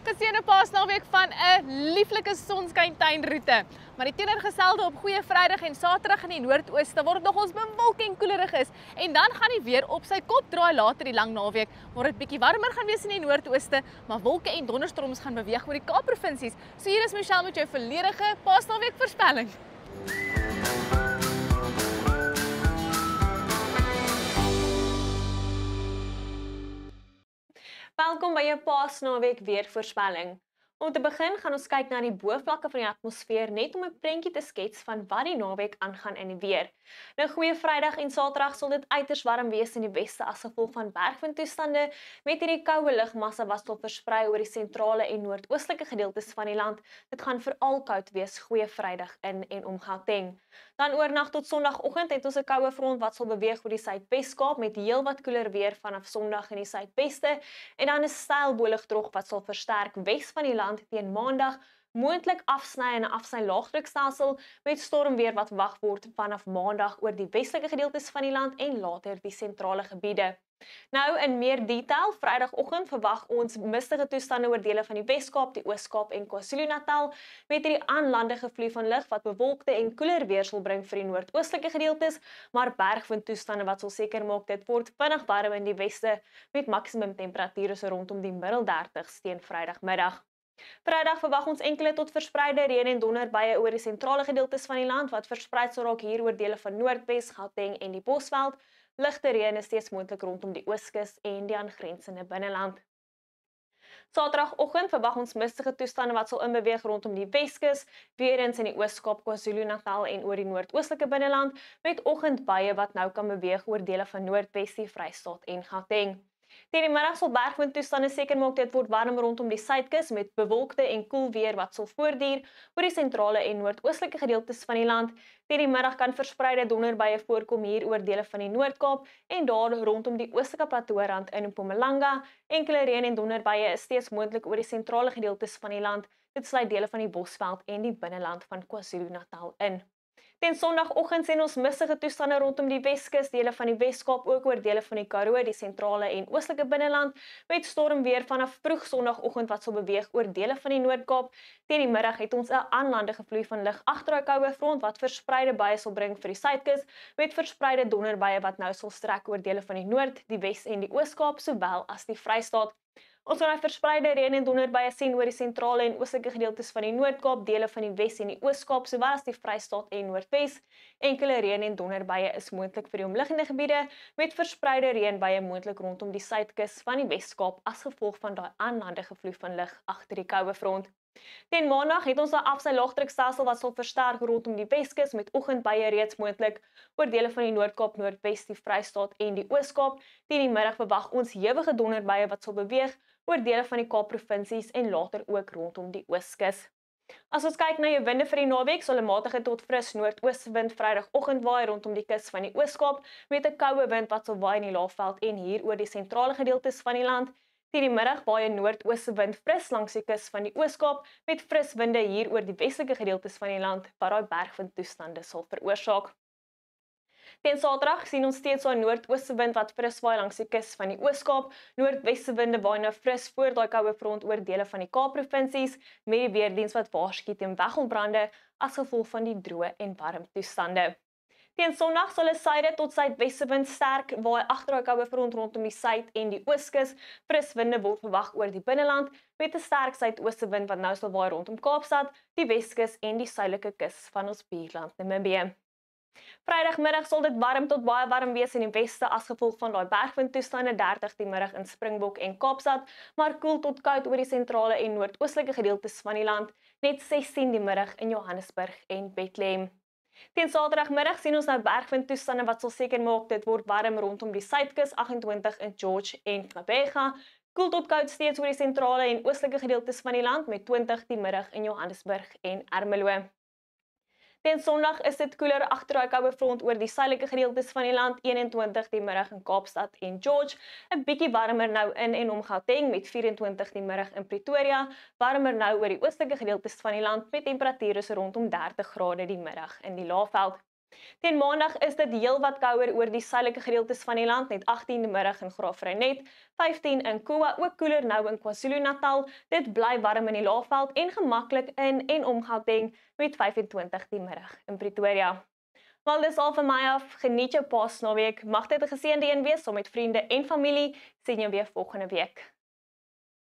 Geseënde Paasnaweek van 'n lieflike sonskyntuinroete. Maar die teenoorgestelde op Goeie Vrydag en Saterdag in die Noordooste word nogals bewolk en koelerig is. En dan gaan die weer op sy kop draai later die lang naweek, waar dit bietjie warmer gaan wees in die Noordooste, maar wolke en donderstorms gaan beweeg oor die Kaapprovinsies. So hier is Michelle met jou volledige Paasnaweek voorspelling. Welkom by jou Paasnaweek weervoorspelling. Om te begin gaan ons kyk na die boovlakke van die atmosfeer net om 'n prentjie te skets van wat die naweek aangaan in die weer. Nou Goeie Vrydag en Saterdag sal dit uiters warm wees in die weste as gevolg van bergwindtoestande met hierdie koue lugmassa wat sal versprei oor die sentrale en noordoostelike gedeeltes van die land. Dit gaan veral koud wees Goeie Vrydag in en om Gauteng. Dan oornag tot Sondagoggend het ons 'n koue front wat sal beweeg oor die Suidwes-Kaap met heelwat koeler weer vanaf Sondag in die Suidweste en dan 'n styl boligdrog wat sal versterk wes van die land teen Maandag, moontlik afsny in 'n afsny laagdrukstelsel met stormweer wat verwag word vanaf Maandag oor die westelike gedeeltes van die land en later die sentrale gebiede. Nou in meer detail, Vrydagoggend verwag ons mistige toestande oor dele van die Wes-Kaap, die Oos-Kaap en KwaZulu-Natal met hierdie aanlandige vloei van lug wat bewolkte en koeler weer sal bring vir die noordoostelike gedeeltes, maar bergwindtoestande wat sal seker maak dit word vinnig warm in die weste met maksimum temperature so rondom die middel 30s teen Vrydagmiddag. Vrydag verwag ons enkele tot verspreide reën en donderbuie oor die sentrale gedeeltes van die land wat versprei sal raak hier oor dele van Noordwes, Gauteng en die Bosveld. Ligte reën is steeds moontlik rondom die Ooskus en die aangrensende binneland. Saterdagoggend verwag ons mistige toestande wat sal inbeweeg rondom die Weskus, weer eens in die Oos-Kaap, KwaZulu-Natal en oor die noordoostelike binneland met oggendbuie wat nou kan beweeg oor dele van Noordwes, die Vrystaat en Gauteng. Teen die middag sal bergwindtoestande seker maak dit word warm rondom die suidkus met bewolkte en koel weer wat sal voortduur oor die sentrale en noordoostelike gedeeltes van die land. Teen die middag kan verspreide donderbuie voorkom hier oor dele van die Noord-Kaap en daar rondom die oostelike plateaurand in Mpumalanga. Enkele reën en donderbuie is steeds moontlik oor die sentrale gedeeltes van die land. Dit sluit dele van die Bosveld en die binneland van KwaZulu-Natal in. Teen Sondagoggend sien ons mistige toestande rondom die Weskus, dele van die Wes-Kaap, ook oor dele van die Karoo, die sentrale en oostelike binneland, met stormweer vanaf vroeg Sondagoggend wat sal beweeg oor dele van die Noord-Kaap. Teen die middag het ons 'n aanlandige vloei van lug agter daai koue front wat verspreide buie sal bring vir die suidkus, met verspreide donderbuie wat nou sal strek oor dele van die Noord, die Wes en die Oos-Kaap, sowel as die Vrystaat. Ons gaan verspreide reën en donderbuie sien oor die sentrale en oostelike gedeeltes van die Noord-Kaap, dele van die Wes en die Oos-Kaap, sowel as die Vrystaat en Noordwes. Enkele reën en donderbuie is moontlik vir die omliggende gebiede, met verspreide reënbuie moontlik rondom die suidkus van die Wes-Kaap as gevolg van daai aanlandige vloei van lug agter die koue front. Teen Maandag het ons 'n afsny laagdrukstelsel wat sal versterk rondom die Weskus met oggendbuie reeds moontlik oor dele van die Noord-Kaap, Noordwes, die Vrystaat en die Oos-Kaap. Teen die middag verwag ons hewige donderbuie wat sal beweeg oor dele van die Kaapprovinsies en later ook rondom die Ooskus. As ons kyk na jou winde vir die naweek, sal 'n matige tot fris noordoostewind Vrydagoggend waai rondom die kus van die Oos-Kaap met 'n koue wind wat sal waai in die Laagveld en hier oor die sentrale gedeeltes van die land. Teen die middag waai 'n noordoostewind fris langs die kus van die Oos-Kaap met fris winde hier oor die westelike gedeeltes van die land wat daai bergwindtoestande sal veroorsaak. Teen Saterdag sien ons steeds 'n noordoostewind wat fris waai langs die kus van die Oos-Kaap. Noordwestewinde waai nou fris voor daai koue front oor dele van die Kaapprovinsies met die weerdiens wat waarsku teen weggelbrande as gevolg van die droë en warm toestande. Teen Sondag sal 'n suide tot suidwestewind sterk waai agter daai koue front rondom die suid en die Ooskus. Fris winde word verwag oor die binneland met 'n sterk suidoostewind wat nou sal waai rondom Kaapstad, die Weskus en die suidelike kus van ons buurland Namibië. Vrydagmiddag sal dit warm tot baie warm wees in die weste as gevolg van daai bergwindtoestande 30 die middag in Springbok en Kaapstad, maar koel tot koud oor die sentrale en noordoostelike gedeeltes van die land, net 16 die middag in Johannesburg en Bethlehem. Teen Saterdagmiddag sien ons nou bergwindtoestande wat sal seker maak dit word warm rondom die suidkus 28 in George en Gqeberha. Koel tot koud steeds oor die sentrale en oostelike gedeeltes van die land met 20 die middag in Johannesburg en Ermelo. Teen Sondag is dit koeler agter daai koue front oor die suidelike gedeeltes van die land 21 die middag in Kaapstad en George, 'n bietjie warmer nou in en om Gauteng met 24 die middag in Pretoria, warmer nou oor die oostelike gedeeltes van die land met temperature so rondom 30 grade die middag in die Laagveld. Teen Maandag is dit heelwat kouer oor die suidelike gedeeltes van die land, net 18 die middag in Graafrenet, 15 in Koa, ook koeler nou in KwaZulu-Natal. Dit bly warm in die Laagveld en gemaklik in en om Gauteng met 25 die middag in Pretoria. Wel, dis al van my af. Geniet jou Paasnaweek. Mag dit 'n geseënde een wees saam met vriende en familie. Sien jou weer volgende week.